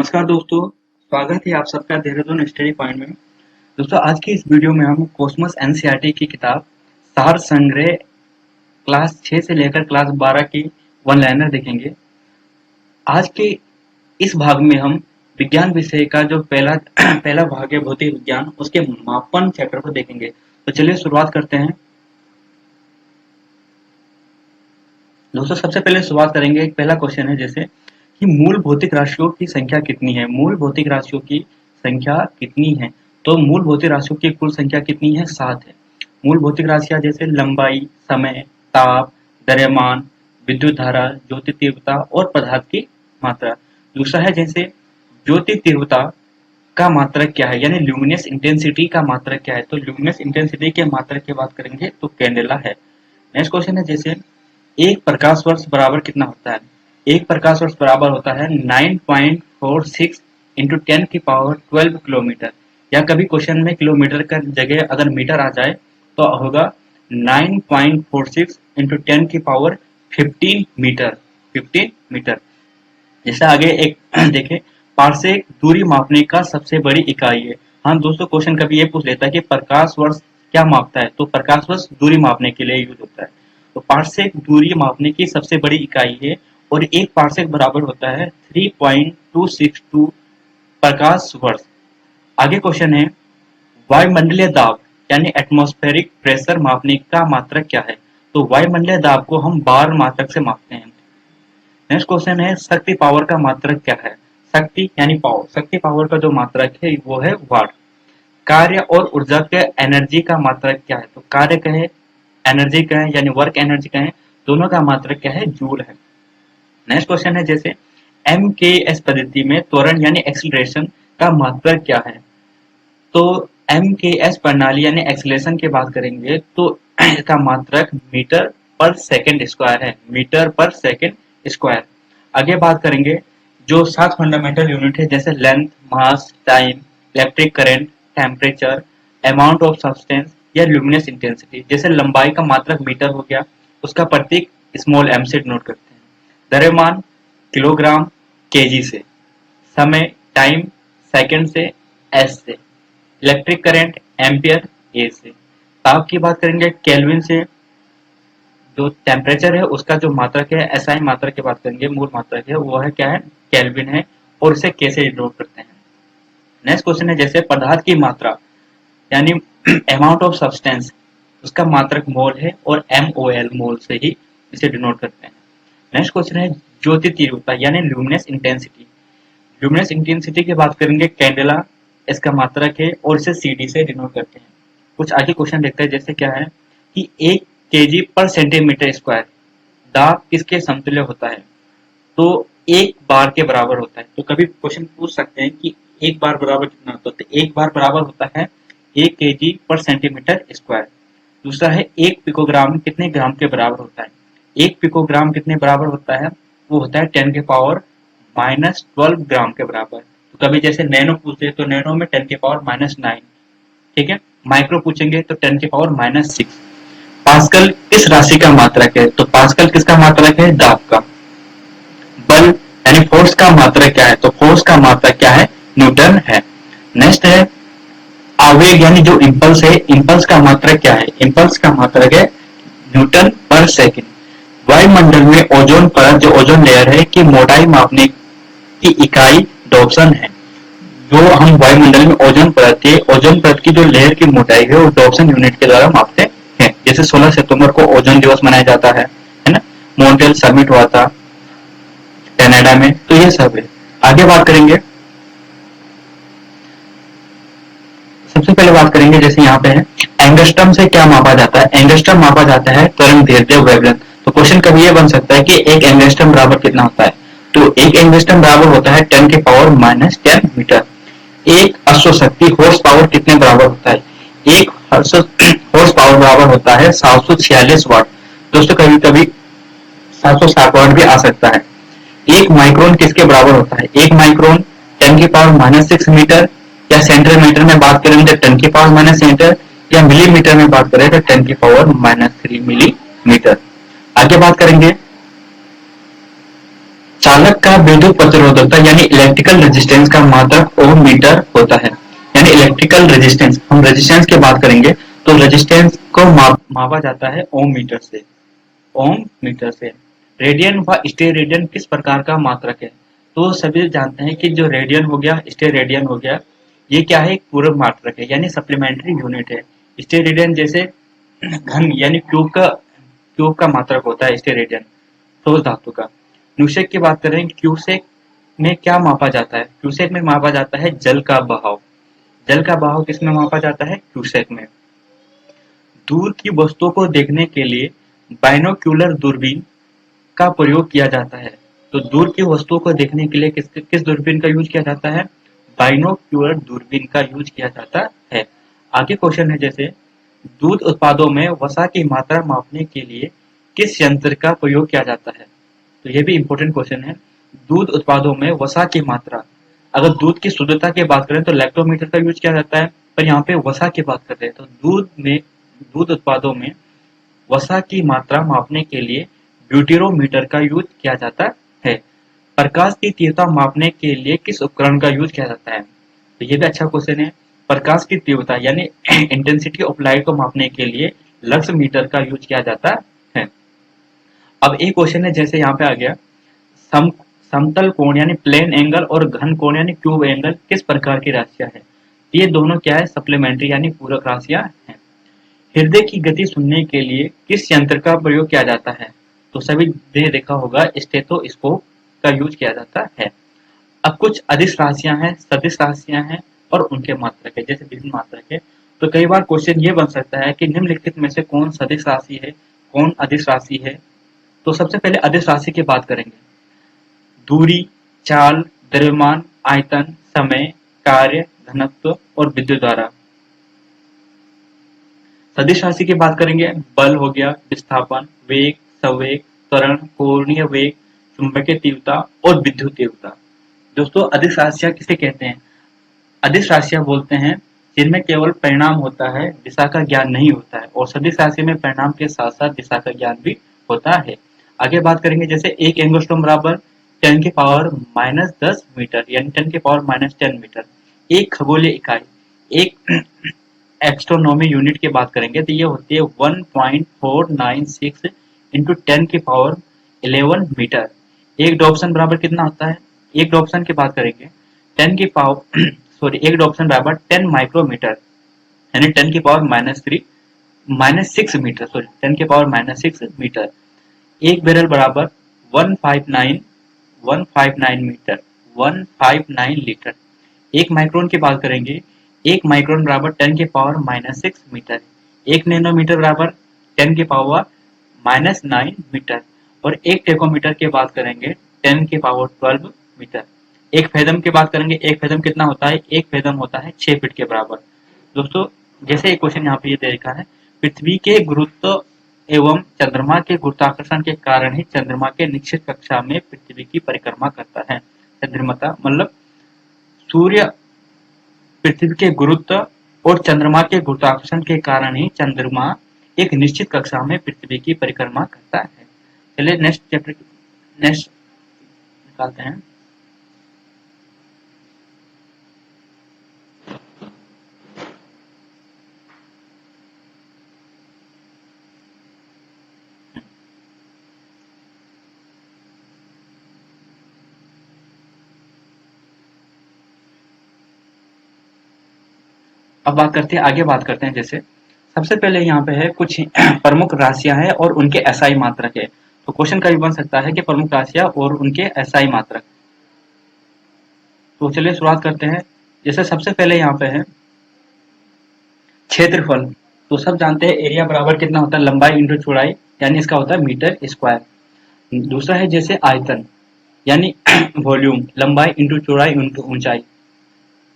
नमस्कार दोस्तों, स्वागत है आप सबका देहरादून स्टडी पॉइंट में। दोस्तों आज की इस वीडियो में हम कॉस्मोस एनसीईआरटी की किताब सार संग्रह क्लास 6 से लेकर क्लास 12 की वन लाइनर देखेंगे। आज के इस भाग में हम विज्ञान विषय का जो पहला भाग है भौतिक विज्ञान, उसके मापन चैप्टर को देखेंगे। तो चलिए शुरुआत करते हैं। दोस्तों सबसे पहले शुरुआत करेंगे, एक पहला क्वेश्चन है जैसे कि मूल भौतिक राशियों की संख्या कितनी है। मूल भौतिक राशियों की संख्या कितनी है? तो मूल भौतिक राशियों की कुल संख्या कितनी है? 7 है। मूल भौतिक राशियां जैसे लंबाई, समय, ताप, द्रव्यमान, विद्युत धारा, ज्योति तीव्रता और पदार्थ की मात्रा। दूसरा है जैसे ज्योति तीव्रता का मात्रक क्या है, यानी ल्यूमिनस इंटेंसिटी का मात्रक क्या है। तो ल्यूमिनस इंटेंसिटी के मात्रक की बात करेंगे तो कैंडेला है। नेक्स्ट क्वेश्चन है जैसे एक प्रकाश वर्ष बराबर कितना होता है। एक प्रकाश वर्ष बराबर होता है 9.46 इंटू 10 की पावर 12 किलोमीटर, या कभी क्वेश्चन में किलोमीटर का जगह अगर मीटर आ जाए तो होगा 9.46 इंटू 10 की पावर 15 मीटर। 15 मीटर। जैसे आगे एक देखें, पारसेक दूरी मापने का सबसे बड़ी इकाई है। हाँ दोस्तों, क्वेश्चन कभी ये पूछ लेता है कि प्रकाश वर्ष क्या मापता है, तो प्रकाश वर्ष दूरी मापने के लिए यूज होता है। तो पारसेक दूरी मापने की सबसे बड़ी इकाई है और एक पारसेक बराबर होता है 3.262 प्रकाश वर्ष। आगे क्वेश्चन है वायुमंडलीय दाब यानी एटमॉस्फेरिक प्रेशर मापने का मात्रक क्या है। तो वायुमंडलीय दाब को हम बार मात्रक से मापते हैं। नेक्स्ट क्वेश्चन है शक्ति पावर का मात्रक क्या है। शक्ति यानी पावर, शक्ति पावर का जो मात्रक है वो है वाट। कार्य और ऊर्जा के एनर्जी का मात्रक क्या है। तो कार्य कहे, एनर्जी कहे यानी वर्क एनर्जी कहे, दोनों का मात्रक क्या है? जूल है। नेक्स्ट क्वेश्चन है जैसे MKS पद्धति में त्वरण यानी एक्सीलरेशन का मात्रक क्या है। तो MKS प्रणाली यानी एक्सीलरेशन की बात करेंगे तो इसका मात्रक मीटर पर सेकंड स्क्वायर है। मीटर पर सेकंड स्क्वायर। आगे बात करेंगे जो 7 फंडामेंटल यूनिट है जैसे length, mass, time, electric current, temperature, amount of substance या ल्यूमिनस इंटेंसिटी। जैसे लंबाई का मात्रक मीटर हो गया, उसका प्रतीक स्मॉल m से डिनोट करते हैं। द्रव्यमान किलोग्राम केजी से, समय टाइम सेकंड से, s से, इलेक्ट्रिक करंट एम्पियर a से। ताप की बात करेंगे केल्विन से। जो टेम्परेचर है उसका जो मात्रक है SI मात्रक की बात करेंगे, मूल मात्रक है वो है क्या है? केल्विन है और इसे k से डिनोट करते हैं। नेक्स्ट क्वेश्चन है जैसे पदार्थ की मात्रा यानी अमाउंट ऑफ सब्सटेंस, उसका मात्रक मोल है और MOL मोल से ही इसे डिनोट करते हैं। नेक्स्ट क्वेश्चन है ज्योति तीव्रता यानी ल्यूमिनस इंटेंसिटी। ल्यूमिनस इंटेंसिटी की बात करेंगे कैंडेला, इसका मात्रक है और इसे CD से डिनोट करते हैं। कुछ आगे क्वेश्चन देखते हैं जैसे क्या है कि 1 kg पर सेंटीमीटर स्क्वायर दाब किसके समतुल्य होता है। तो 1 बार के बराबर होता है। तो कभी क्वेश्चन पूछ सकते हैं कि 1 बार बराबर कितना होता है। तो 1 बार बराबर होता है 1 kg पर सेंटीमीटर स्क्वायर। दूसरा है 1 पिकोग्राम कितने ग्राम के बराबर होता है। 1 पिकोग्राम कितने बराबर होता है? वो होता है 10 के पावर -12 ग्राम के बराबर। तो कभी जैसे नैनो पूछे तो नैनो में 10 के पावर -9, ठीक है। माइक्रो पूछेंगे तो 10 के पावर -6। पास्कल किस राशि का मात्रक है। तो पास्कल किसका मात्रक है? दाब का। बल यानी फोर्स का मात्रक क्या है। तो फोर्स का मात्रक क्या है? न्यूटन है। नेक्स्ट है आवेग यानी जो इंपल्स है, इंपल्स का मात्रक क्या है। इंपल्स का मात्रक है न्यूटन पर सेकंड। वायुमंडल में ओजोन परत, जो ओजोन लेयर है, की मोटाई मापने की इकाई डॉप्सन है। जो हम वायुमंडल में ओजोन परत है, ओजोन परत की जो लेयर की मोटाई है वो डॉप्सन यूनिट के द्वारा मापते हैं। जैसे 16 सितंबर को ओजोन दिवस मनाया जाता है ना। मॉन्ट्रियल समिट हुआ था कनाडा में। तो ये सब है। आगे बात करेंगे, सबसे पहले बात करेंगे जैसे यहाँ पे है एंगस्ट्रम से क्या मापा जाता है। एंगस्ट्रम मापा जाता है तरंग दैर्ध्य वेवलेंथ। तो क्वेश्चन कभी ये बन सकता है कि एक एंगस्ट्रम बराबर कितना होता है। तो एक एंगस्ट्रम बराबर होता है 10 के पावर -10 मीटर। एक अश्वशक्ति हॉर्स पावर कितने बराबर होता है। एक हॉर्स पावर बराबर होता है 746 वाट। दोस्तों कभी कभी 760 वाट भी आ सकता है। एक माइक्रोन किसके बराबर होता है। एक माइक्रोन 10 के पावर -6 मीटर, या सेंटीमीटर में बात करें तो 10 की पावर -सेंटर, या मिलीमीटर में बात करें तो 10 की पावर -3 मिलीमीटर। आगे बात करेंगे चालक का विद्युत प्रतिरोधकता यानी इलेक्ट्रिकल रेजिस्टेंस का मात्रक ओम मीटर होता है। यानी इलेक्ट्रिकल रेजिस्टेंस, हम रेजिस्टेंस की बात करेंगे तो रेजिस्टेंस को मापा जाता है ओम मीटर से। ओम मीटर से रेडियन व स्टेरेडियन किस प्रकार का मात्रक है? तो सभी जानते हैं कि जो रेडियन हो गया, स्टेरेडियन हो गया, ये क्या है? एक पूरक मात्रक है यानी सप्लीमेंट्री यूनिट है। स्टेरेडियन जैसे घन यानी क्यूब का मात्रक होता है स्टेरेडियन, ठोस धातु का। न्यूसेक की बात करें, क्यूसेक में क्या मापा जाता है? क्यूसेक में मापा जाता है जल का बहाव। जल का बहाव किसमें मापा जाता है? क्यूसेक में। दूर की वस्तुओं को देखने के लिए बाइनोक्यूलर दूरबीन का प्रयोग किया जाता है। तो दूर की वस्तुओं को देखने के लिए किस दूरबीन का यूज किया जाता है? बाइनोक्यूलर दूरबीन का यूज किया जाता है। आगे क्वेश्चन है जैसे दूध उत्पादों में वसा की मात्रा मापने के लिए किस यंत्र का प्रयोग किया जाता है? तो ये भी इंपॉर्टेंट क्वेश्चन है। दूध उत्पादों में वसा की मात्रा, अगर दूध की शुद्धता की बात करें तो लैक्टोमीटर का यूज किया जाता है, पर यहाँ पे वसा की बात करते हैं तो दूध उत्पादों में वसा की मात्रा मापने के लिए ब्यूटेरोमीटर का यूज किया जाता है। प्रकाश की तीव्रता मापने के लिए किस उपकरण का यूज किया जाता है? तो ये भी अच्छा क्वेश्चन है। प्रकाश की तीव्रता यानी इंटेंसिटी ऑफ लाइट को मापने के लिए लक्स मीटर का यूज किया जाता है। अब एक क्वेश्चन है जैसे यहाँ पे आ गया, सम समतल कोण यानी प्लेन एंगल और घन कोण यानी क्यूब एंगल किस प्रकार की राशियां हैं? ये दोनों क्या है? सप्लीमेंट्री यानी पूरक राशियां हैं। हृदय की गति सुनने के लिए किस यंत्र का प्रयोग किया जाता है? तो सभी ने देखा होगा स्टेथोस्कोप का यूज किया जाता है। अब कुछ अदिश राशियां हैं, सदिश राशियां हैं और उनके मात्रक है, जैसे विभिन्न मात्रक है। तो कई बार क्वेश्चन ये बन सकता है कि निम्नलिखित में से कौन सदिश राशि है, कौन अदिश राशि है? तो सबसे पहले अदिश राशि की बात करेंगे। दूरी, चाल, द्रव्यमान, आयतन, समय, कार्य, घनत्व और विद्युत धारा। सदिश राशि की बात करेंगे, बल हो गया, विस्थापन, वेग, संवेग, त्वरण, कोणीय वेग, चुंबकीय तीव्रता और विद्युत तीव्रता। दोस्तों अदिश राशियां किसे कहते हैं? अदिश राशियां बोलते हैं जिनमें केवल परिणाम होता है, दिशा का ज्ञान नहीं होता है। और सदिश राशि में परिणाम के साथ साथ दिशा का ज्ञान भी होता है। आगे बात करेंगे जैसे एक एंगस्ट्रॉम बराबर 10 की पावर -10 मीटर यानी 10 की पावर -10 मीटर। एक खगोलीय इकाई, एक एस्ट्रोनॉमी यूनिट की बात करेंगे तो ये होती है 1.496 इंटू 10 की पावर 11 मीटर। एक डॉप्सन बराबर कितना होता है? एक डॉप्सन की बात करेंगे 10 की पावर सॉरी एक डॉप्सन बराबर 10 माइक्रोमीटर यानी 10 की पावर -6 मीटर, सॉरी 10 की पावर -6 मीटर। एक बैरल बराबर 159 मीटर, 159 लीटर। एक माइक्रोन की बात करेंगे, एक माइक्रोन बराबर 10 की पावर -6 मीटर। एक नैनोमीटर बराबर 10 की पावर -9 मीटर। और एक टेकोमीटर की बात करेंगे 10 की पावर 12 मीटर। एक फेदम की बात करेंगे, एक फेदम कितना होता है? एक फेदम होता है 6 फीट के बराबर। दोस्तों जैसे एक क्वेश्चन यहाँ पे ये दे रखा है, पृथ्वी के गुरुत्व एवं चंद्रमा के गुरुत्वाकर्षण के कारण ही चंद्रमा के निश्चित कक्षा में पृथ्वी की परिक्रमा करता है। चंद्रमा मतलब सूर्य पृथ्वी के गुरुत्व और चंद्रमा के गुरुत्वाकर्षण के कारण ही चंद्रमा एक निश्चित कक्षा में पृथ्वी की परिक्रमा करता है। चलिए नेक्स्ट चैप्टर नेक्स्ट निकालते हैं। अब आगे बात करते हैं जैसे सबसे पहले यहाँ पे है कुछ प्रमुख राशियां हैं और उनके एसआई मात्रक है। तो क्वेश्चन का भी बन सकता है कि प्रमुख राशियां और उनके एसआई मात्रक। तो चलिए शुरुआत करते हैं। जैसे सबसे पहले यहाँ पे है क्षेत्रफल। तो सब जानते हैं एरिया बराबर कितना होता है? लंबाई इंटू चौड़ाई यानी इसका होता है मीटर स्क्वायर। दूसरा है जैसे आयतन यानी वॉल्यूम, लंबाई इंटू चौड़ाई इंटू ऊंचाई।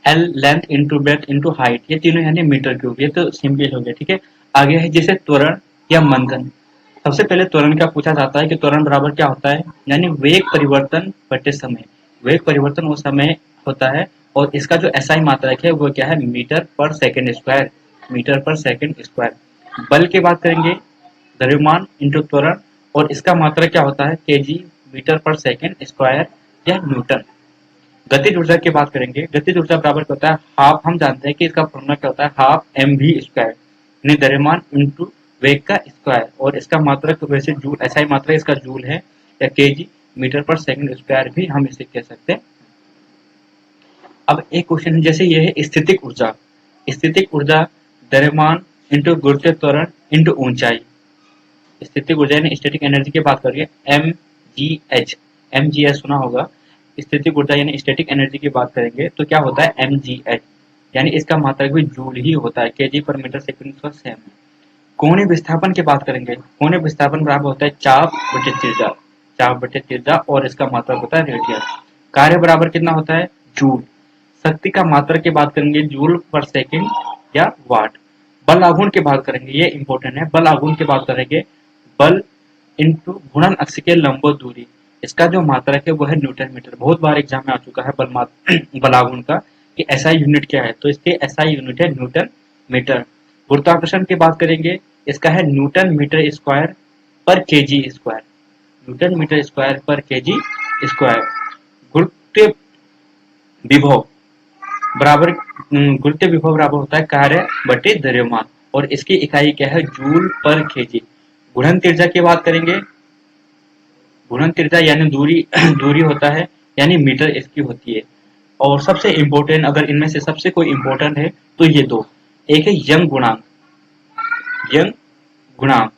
L length into breadth into height, ये तीनों यानी मीटर क्यूब। ये तो सिंपल हो गया, ठीक है। आगे है जैसे त्वरण या मंथन। सबसे पहले त्वरण का पूछा जाता है कि त्वरण बराबर क्या होता है? यानी वेग परिवर्तन बटे समय। वेग परिवर्तन वो समय होता है और इसका जो एसआई मात्रक है वो क्या है? मीटर पर सेकेंड स्क्वायर, मीटर पर सेकेंड स्क्वायर। बल की बात करेंगे द्रव्यमान इंटू त्वरण और इसका मात्रक क्या होता है? केजी मीटर पर सेकंड स्क्वायर या न्यूटन। गतिज ऊर्जा की बात करेंगे, गतिज ऊर्जा बराबर क्या होता है, हाफ, हम जानते हैं कि इसका फॉर्मूला क्या होता है, हाफ एम वी स्क्वायर, यानी द्रव्यमान इंटू वेग का स्क्वायर, और इसका मात्रक वैसे जूल, ऐसा ही मात्रक इसका जूल है या केजी मीटर पर सेकंड स्क्वायर भी हम इसे कह सकते हैं। अब एक क्वेश्चन है, जैसे ये है स्थितिक ऊर्जा, स्थितिक ऊर्जा द्रव्यमान इंटू गुरुत्वीय त्वरण इंटू ऊंचाई। स्थितिक ऊर्जा यानी स्टैटिक एनर्जी की बात करिए, एम जी एच सुना होगा। स्थितिक ऊर्जा यानी स्टैटिक एनर्जी की बात करेंगे तो क्या होता है, एम जी एच, यानी इसका मात्रक भी जूल ही होता है, केजी पर मीटर सेकंड पर सेम। कोणीय विस्थापन की बात करेंगे, कोणीय विस्थापन बराबर होता है चाप बटे त्रिज्या, चाप बटे त्रिज्या, और इसका मात्रक होता है रेडियन। कार्य बराबर कितना होता है, जूल। शक्ति का मात्रक की बात करेंगे, जूल पर सेकंड या वाट। बल आघूर्ण की बात करेंगे, ये इंपॉर्टेंट है, बल आघूर्ण की बात करेंगे, बल इंटू घूर्णन अक्ष के लंबवत दूरी, इसका जो मात्रक है वो है न्यूटन मीटर। बहुत बार एग्जाम में आ चुका है बल आघूर्ण का कि एसआई यूनिट क्या है, तो इसके एसआई यूनिट है न्यूटन मीटर। गुरुत्वाकर्षण की बात करेंगे, इसका है न्यूटन मीटर स्क्वायर पर KG square, newton metre square पर केजी स्क्वायर। गुरुत्व विभव बराबर, गुरुत्व विभव बराबर होता है कार्य बटे द्रव्यमान, और इसकी इकाई क्या है, जूल पर केजी। गुणन त्रिज्या की बात करेंगे, गुणन त्रिज्या यानी दूरी दूरी होता है, यानी मीटर इसकी होती है। और सबसे इंपॉर्टेंट, अगर इनमें से सबसे कोई इंपॉर्टेंट है तो ये दो, एक है यंग गुणांक, यंग गुणांक।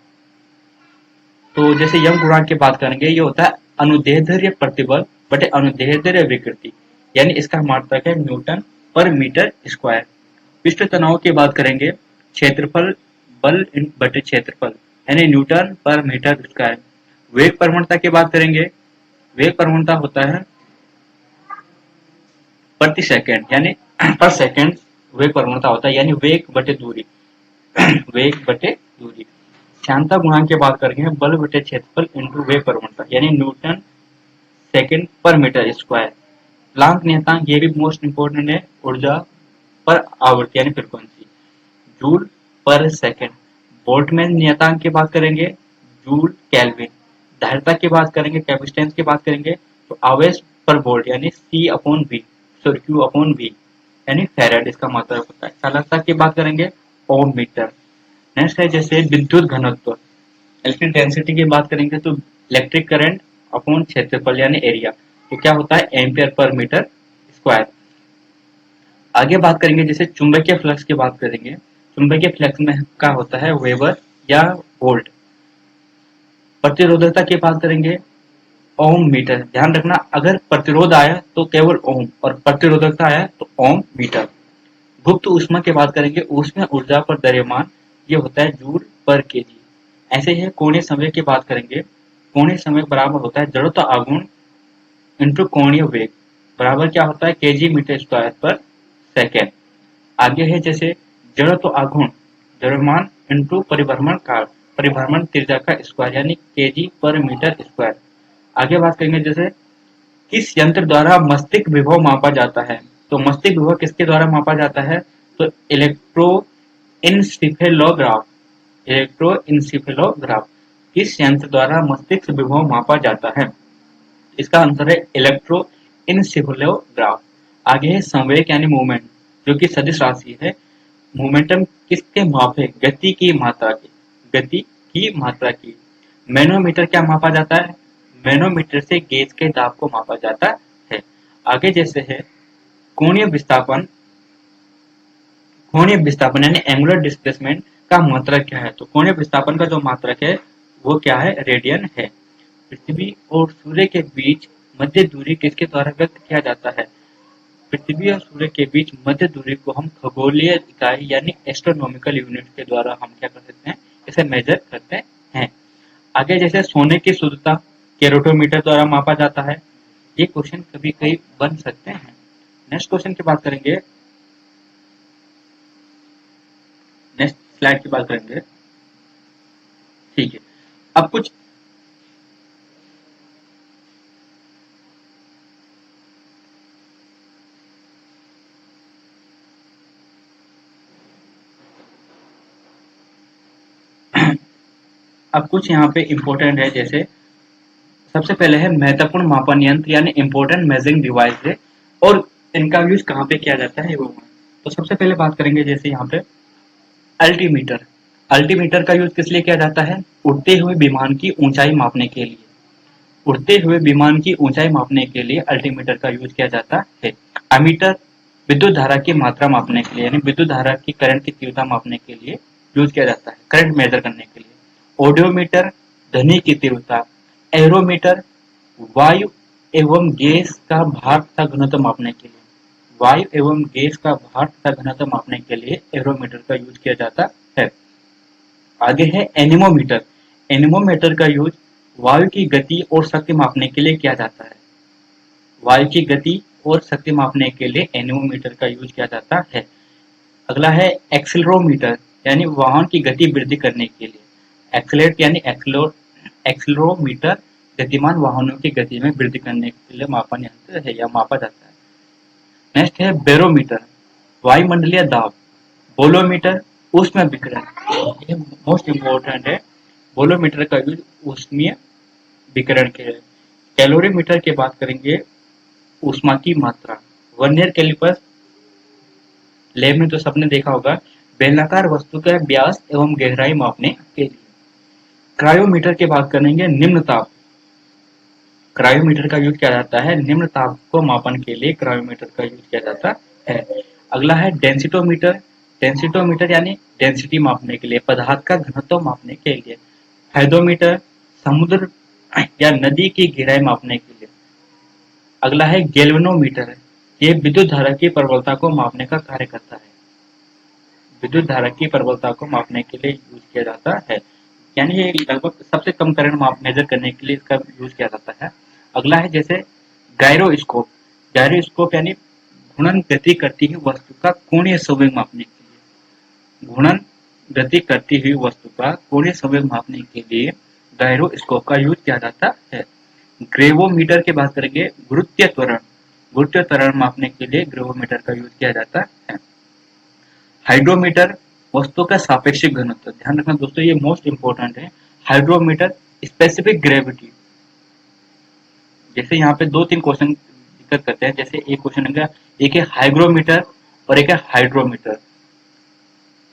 तो जैसे यंग गुणांक की बात करेंगे, ये होता है अनुदैर्ध्य प्रतिबल बटे अनुदैर्ध्य विकृति, यानी इसका मात्रक है न्यूटन पर मीटर स्क्वायर। पृष्ठ तनाव की बात करेंगे, क्षेत्रफल बल बटे क्षेत्रफल, यानी न्यूटन पर मीटर स्क्वायर। वेग प्रवणता की बात करेंगे, वेग प्रवणता होता है प्रति सेकंड, यानी पर सेकंड वेग प्रवणता होता है, यानी वेग बटे दूरी वेग बटे दूरी। श्यानता गुणांक की बात करेंगे, बल बटे क्षेत्रफल इंटू वेग प्रवणता, यानी न्यूटन सेकंड पर मीटर स्क्वायर। प्लांक नियतांक, ये भी मोस्ट इंपोर्टेंट है, ऊर्जा पर आवृत्ति यानी फ्रीक्वेंसी, जूल पर सेकंड। बोल्टमैन नियतांक की बात करेंगे, जूल केल्विन। धारिता की बात करेंगे, कैपेसिटेंस की बात करेंगे तो आवेश पर वोल्ट, यानी C upon V, sorry Q upon V, यानी फैराड इसका मात्रक होता है। चालकता की बात करेंगे, ओम मीटर। नेक्स्ट है जैसे विद्युत घनत्व, इलेक्ट्रिक डेंसिटी की बात करेंगे तो इलेक्ट्रिक करंट अपॉन क्षेत्रफल यानी एरिया, तो क्या होता है, एम्पियर पर मीटर स्क्वायर। आगे बात करेंगे जैसे चुंबकीय फ्लक्स की बात करेंगे, चुंबकीय फ्लक्स में क्या होता है, वेबर या वोल्ट। प्रतिरोधकता की बात करेंगे, ओम मीटर। ध्यान रखना, अगर प्रतिरोध आया तो केवल ओम, और प्रतिरोधकता आया तो ओम मीटर। गुप्त ऊष्मा की बात करेंगे, ऊष्मा ऊर्जा पर द्रव्यमान, ये होता है जूल पर केजी। ऐसे ही कोणीय संवेग की बात करेंगे, कोणीय संवेग बराबर होता है जड़त्व आघूर्ण इंटू कोणीय वेग, बराबर क्या होता है, केजी मीटर स्क्वायर पर सेकेंड। आगे है जैसे जड़त्व आघूर्ण, द्रव्यमान इंटू परिभ्रमण काल, परिभ्रमण त्रिज्या का स्क्वायर, यानी केजी पर मीटर स्क्वायर। आगे बात करेंगे जैसे किस यंत्र द्वारा मस्तिष्क विभव मापा जाता है, तो मस्तिष्क विभव किसके द्वारा मापा जाता है, तो इलेक्ट्रोइंसेफेलोग्राफ, इलेक्ट्रोइंसेफेलोग्राफ। किस यंत्र द्वारा मस्तिष्क विभव मापा जाता है, इसका आंसर है इलेक्ट्रोइंसेफेलोग्राफ। आगे है संवेग यानी मूवमेंट, जो कि सदिश राशि है। मोमेंटम किसके माप है, गति की मात्रा की, गति की मात्रा की। मैनोमीटर क्या मापा जाता है, मैनोमीटर से गेज के दाब को मापा जाता है। आगे जैसे है कोणीय विस्थापन, कोणीय विस्थापन यानी एंगुलर डिस्प्लेसमेंट का मात्रक क्या है, तो कोणीय विस्थापन का जो मात्रक है वो क्या है, रेडियन है। पृथ्वी और सूर्य के बीच मध्य दूरी किसके द्वारा व्यक्त किया जाता है, पृथ्वी और सूर्य के बीच मध्य दूरी को हम खगोलीय इकाई यानी एस्ट्रोनॉमिकल यूनिट के द्वारा हम क्या कर सकते हैं, इसे मेजर करते हैं। आगे जैसे सोने की शुद्धता केरोटोमीटर द्वारा मापा जाता है, ये क्वेश्चन कभी कभी बन सकते हैं। नेक्स्ट क्वेश्चन की बात करेंगे, नेक्स्ट स्लाइड की बात करेंगे, ठीक है। अब कुछ अब कुछ यहाँ पे इम्पोर्टेंट है, जैसे सबसे पहले है महत्वपूर्ण मापन यंत्र यानी इंपॉर्टेंट मेजरिंग डिवाइस है, और इनका यूज कहाँ पे किया जाता है वो। तो सबसे पहले बात करेंगे जैसे यहाँ पे अल्टीमीटर। अल्टीमीटर का यूज किस लिए किया जाता है? उड़ते हुए विमान की ऊंचाई मापने के लिए। उड़ते हुए विमान की ऊंचाई मापने के लिए अल्टीमीटर का यूज किया जाता है। अमीटर विद्युत धारा की मात्रा मापने के लिए, यानी विद्युत धारा की करंट की तीव्रता मापने के लिए यूज किया जाता है, करंट मेजर करने के लिए। ऑडियोमीटर ध्वनि की तीव्रता। एरोमीटर वायु एवं गैस का भार तथा घनत्व मापने के लिए। वायु एवं गैस का भार तथा घनत्व मापने के लिए एरोमीटर का यूज किया जाता है। आगे है एनीमोमीटर। एनीमोमीटर का यूज वायु की गति और शक्ति मापने के लिए किया जाता है। वायु की गति और शक्ति मापने के लिए एनीमोमीटर का यूज किया जाता है। अगला है एक्सीलरोमीटर, यानी वाहन की गति वृद्धि करने के लिए। एक्सीलरेट यानी एक्सीलरोमीटर गतिमान वाहनों की गति में वृद्धि करने के लिए मापन यंत्र है या मापा जाता है। नेक्स्ट है बैरोमीटर, वायुमंडलीय दाब। बोलोमीटर उष्ण विकिरण, ये मोस्ट इम्पोर्टेंट है। बोलोमीटर का यूज उष्मीय विकिरण के लिए। कैलोरीमीटर की बात करेंगे ऊष्मा की मात्रा। वर्नियर कैलिपर्स लैब में तो सबने देखा होगा, बेलनाकार वस्तु का व्यास एवं गहराई मापने के लिए। क्रायोमीटर की बात करेंगे निम्न ताप। क्रायोमीटर का यूज किया जाता है निम्न ताप को मापन के लिए, क्रायोमीटर का यूज किया जाता है। अगला है डेंसिटोमीटर। डेंसिटोमीटर यानी डेंसिटी मापने के लिए, पदार्थ का घनत्व मापने के लिए। हाइड्रोमीटर समुद्र या नदी की गहराई मापने के लिए। अगला है गैल्वेनोमीटर, ये विद्युत धारा की प्रबलता को मापने का कार्य करता है। विद्युत धारा की प्रबलता को मापने के लिए यूज किया जाता है, यानी ये लगभग सबसे कम करंट माप मेजर करने के लिए इसका यूज किया जाता है। अगला है जैसे गायरोस्कोप। गायरोस्कोप यानी घूर्णन गति करती हुई वस्तु का कोणीय संवेग मापने के लिए। घूर्णन गति करती हुई वस्तु का कोणीय संवेग मापने के लिए गायरोस्कोप का यूज किया जाता है। ग्रेवोमीटर की बात करेंगे गुरुत्वीय त्वरण। गुरुत्वीय त्वरण मापने के लिए ग्रेवोमीटर का यूज किया जाता है। हाइड्रोमीटर वस्तु का सापेक्षिक घनत्व। ध्यान रखना दोस्तों, ये मोस्ट इंपोर्टेंट है। Hydrometer specific gravity. जैसे यहाँ पे दो तीन क्वेश्चन दिक्कत करते हैं, जैसे एक क्वेश्चन है, एक है हाइग्रोमीटर और एक है हाइड्रोमीटर।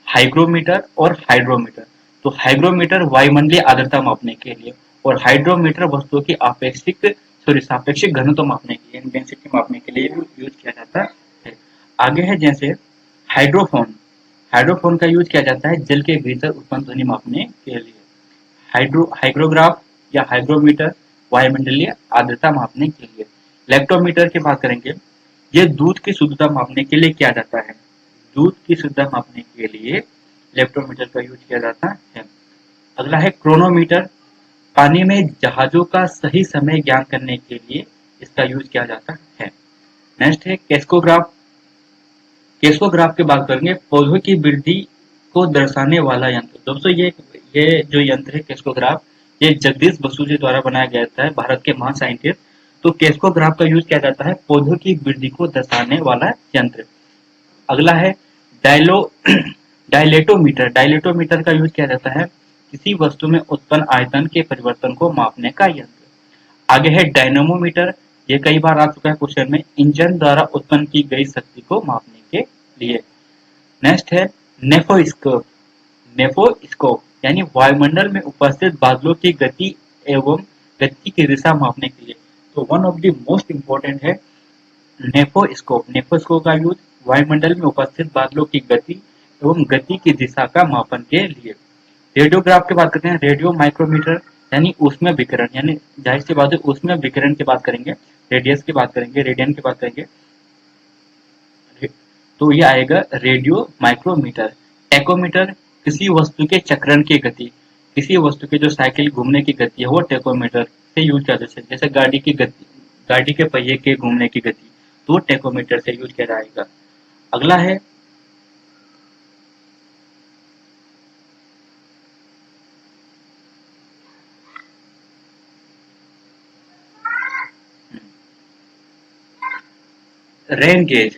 हाइग्रोमीटर और हाइड्रोमीटर, तो हाइग्रोमीटर वायुमंडलीय आर्द्रता मापने के लिए और हाइड्रोमीटर वस्तुओं की सापेक्षिक घनत्व मापने के लिए, डेंसिटी मापने के लिए यूज किया जाता है। आगे है जैसे हाइड्रोफोन। हाइड्रोफोन का यूज किया जाता है जल के भीतर उत्पन्न ध्वनि मापने के लिए। हाइग्रोग्राफ या हाइग्रोमीटर वायुमंडलीय आर्द्रता मापने के लिए। लेक्टोमीटर की बात करेंगे, यह दूध की शुद्धता मापने के लिए किया जाता है। दूध की शुद्धता मापने के लिए लेक्टोमीटर का यूज किया जाता है। अगला है क्रोनोमीटर, पानी में जहाजों का सही समय ज्ञान करने के लिए इसका यूज किया जाता है। नेक्स्ट है केस्कोग्राफ। केस्कोग्राफ की बात करेंगे, पौधों की वृद्धि को दर्शाने वाला यंत्र। दोस्तों ये जो यंत्र है केस्कोग्राफ, ये जगदीश बसु जी द्वारा बनाया गया था, भारत के महान साइंटिस्ट। तो केस्कोग्राफ का यूज किया जाता है पौधों की वृद्धि को दर्शाने वाला यंत्र। अगला है डायलेटोमीटर। डायलेटोमीटर का यूज किया जाता है किसी वस्तु में उत्पन्न आयतन के परिवर्तन को मापने का यंत्र। आगे है डायनेमोमीटर, ये कई बार आ चुका है क्वेश्चन में, इंजन द्वारा उत्पन्न की गई शक्ति को मापने के लिए। नेक्स्ट है नेफोस्कोप। नेफोस्कोप यानी वायुमंडल में उपस्थित बादलों की गति एवं गति की दिशा मापने के लिए। तो one of the most important है नेफोस्कोप। नेफोस्कोप का यूज वायुमंडल में उपस्थित बादलों की गति एवं गति की दिशा का मापन के लिए। रेडियोग्राफ की बात करते हैं, रेडियो माइक्रोमीटर यानी ऊष्मीय विकिरण, यानी जाहिर सी बात है ऊष्मीय विकिरण की बात करेंगे, रेडियस की बात करेंगे, रेडियन की बात करेंगे, तो ये आएगा रेडियो माइक्रोमीटर। टेकोमीटर किसी वस्तु के चक्रण की गति, किसी वस्तु के जो साइकिल घूमने की गति है वो टेकोमीटर से यूज किया जाता है। जैसे गाड़ी की गति, गाड़ी के पहिए के घूमने की गति, तो टेकोमीटर से यूज किया जाएगा। अगला है रेन गेज।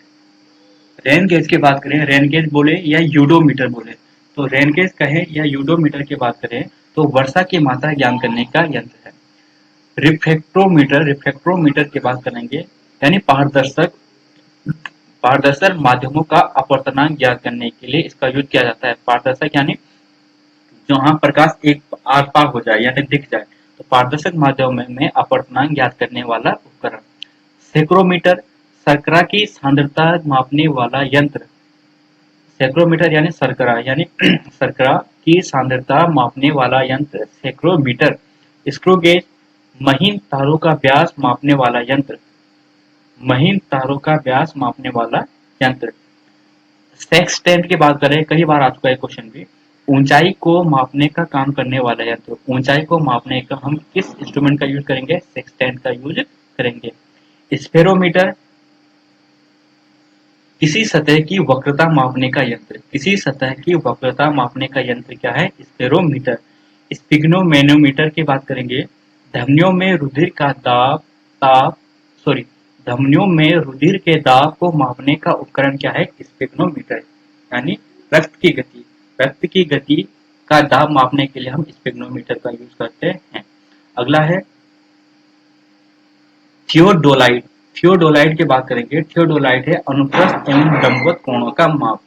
रेन गेज की बात करें, रेन गेज बोले या यूडोमीटर बोले, तो रेन गेज कहें या यूडोमीटर की बात करें तो वर्षा की मात्रा ज्ञान करने का यंत्र है। रिफ्रैक्ट्रोमीटर की बात करेंगे, यानी पारदर्शक माध्यमों का अपवर्तनांक ज्ञात करने के लिए इसका यूज किया जाता है। पारदर्शक यानी जहाँ प्रकाश एक आर पार हो जाए यानी दिख जाए, तो पारदर्शक माध्यम में अपवर्तनांक ज्ञात करने वाला उपकरण। सेक्रोमीटर, शर्करा की सांद्रता मापने वाला यंत्र। सेक्रोमीटर यानी शर्करा शर्करा की सांद्रता मापने वाला यंत्र सेक्रोमीटर। स्क्रू गेज, महीन तारों का व्यास मापने वाला यंत्र। महीन तारों का व्यास मापने वाला यंत्र। सेक्सटेंट की बात करें, कई बार आ चुका है क्वेश्चन भी। ऊंचाई को मापने का काम करने वाला यंत्र। ऊंचाई को मापने का हम किस इंस्ट्रूमेंट का यूज करेंगे? सेक्सटेंट का यूज करेंगे। स्फेरोमीटर, किसी सतह की वक्रता मापने का यंत्र। किसी सतह की वक्रता मापने का यंत्र क्या है? स्फेरोमीटर। स्पिग्नोमेनोमीटर की बात करेंगे, धमनियों में रुधिर का ताप धमनियों में रुधिर के दाब को मापने का उपकरण क्या है? स्पिग्नोमीटर, यानी रक्त की गति। रक्त की गति का दाब मापने के लिए हम स्पिग्नोमीटर का यूज करते हैं। अगला है थियोडोलाइट। थियोडोलाइट की बात करेंगे, थियोडोलाइट है अनुप्रस्थ एवं लंबवत कोणों का माप।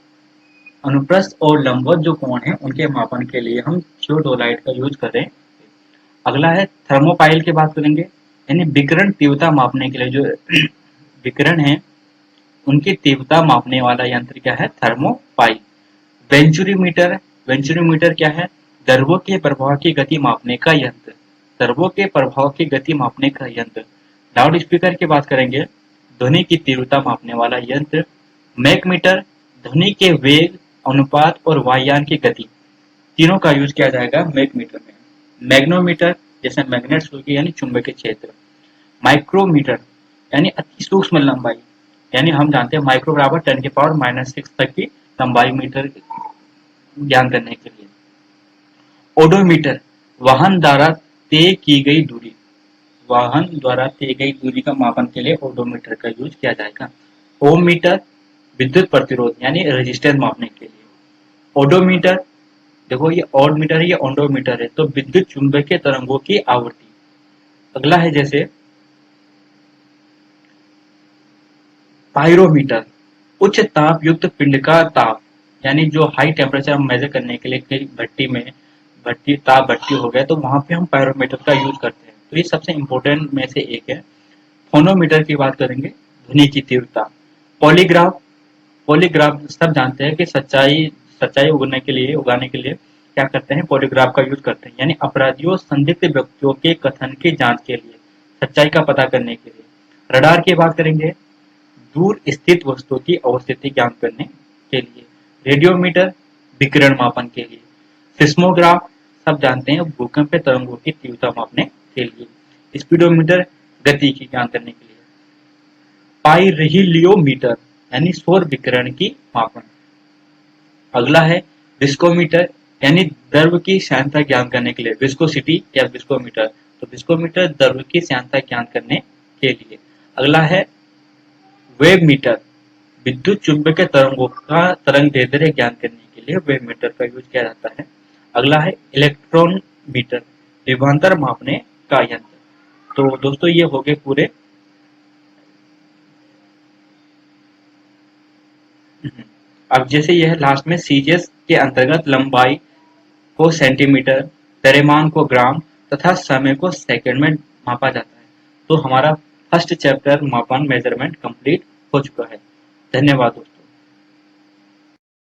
अनुप्रस्थ और लंबवत जो कोण है उनके मापन के लिए हम थियोडोलाइट का यूज करें। अगला है थर्मोपाइल की बात करेंगे, यानी विकिरण तीव्रता मापने के लिए जो विकिरण है उनकी तीव्रता मापने वाला यंत्र क्या है? थर्मोपाइल। वेंचुरीमीटर, वेंचुरीमीटर क्या है? द्रव्यों के प्रवाह की गति मापने का यंत्र। द्रव्यों के प्रभाव की गति मापने का यंत्र। लाउड स्पीकर की बात करेंगे, ध्वनि की तीव्रता मापने वाला यंत्र। मैकमीटर, ध्वनि के वेग, अनुपात और वायुयान की गति तीनों का यूज किया जाएगा मैकमीटर में। मैग्नोमीटर, जैसे मैग्नेट्स होगी यानी चुंबकीय क्षेत्र। माइक्रोमीटर यानी अति सूक्ष्म लंबाई, यानी हम जानते हैं माइक्रो बराबर 10⁻⁻⁶ तक की लंबाई मीटर ज्ञान करने के लिए। ओडोमीटर, वाहन द्वारा तय की गई दूरी। वाहन द्वारा तय गई दूरी का मापन के लिए ओडोमीटर का यूज किया जाएगा। ओम मीटर, विद्युत प्रतिरोध यानी रेजिस्टेंस मापने के लिए। ओडोमीटर, देखो ये ऑड मीटर है, ये ओडोमीटर है, तो विद्युत चुंबकीय तरंगों की आवृत्ति। अगला है जैसे पायरोमीटर, उच्च ताप युक्त पिंड का ताप, यानी जो हाई टेम्परेचर हम मेजर करने के लिए कहीं भट्टी हो गया तो वहां पे हम पायरोमीटर का यूज करते हैं। तो ये सबसे इंपॉर्टेंट में से एक है। फोनोमीटर की बात करेंगे, ध्वनि की तीव्रता। पॉलीग्राफ, पॉलीग्राफ सब जानते हैं कि सच्चाई उगाने के लिए क्या करते हैं? पॉलीग्राफ का यूज करते हैं, यानी अपराधियों संदिग्ध व्यक्तियों के कथन की जांच के लिए, सच्चाई का पता करने के लिए। रडार की बात करेंगे, दूर स्थित वस्तुओं की अवस्थिति ज्ञात करने के लिए। रेडियोमीटर, विकिरण मापन के लिए। सिस्मोग्राफ, सब जानते हैं भूकंपीय तरंगों की तीव्रता मापने के लिए। स्पीडोमीटर, गति की ज्ञात करने के लिए। पाइरिहिलियोमीटर, यानी सौर विकिरण की मापन। अगला है विस्कोमीटर, यानी द्रव की श्यानता ज्ञात करने के लिए। विस्कोसिटी या विस्कोमीटर, तो विस्कोमीटर द्रव की श्यानता ज्ञात करने के लिए। अगला है वेव मीटर, विद्युत चुंबकीय तरंगों का तरंग दैर्ध्य ज्ञात करने के लिए वेव मीटर का यूज किया जाता है। अगला है इलेक्ट्रॉन मीटर, विभवांतर मापने का यंत्र। तो दोस्तों ये हो गए पूरे। अब जैसे यह लास्ट में सीजीएस के अंतर्गत लंबाई को सेंटीमीटर, द्रव्यमान को ग्राम तथा समय को सेकंड में मापा जाता है। तो हमारा फर्स्ट चैप्टर मापन मेजरमेंट कंप्लीट हो चुका है। धन्यवाद दोस्तों।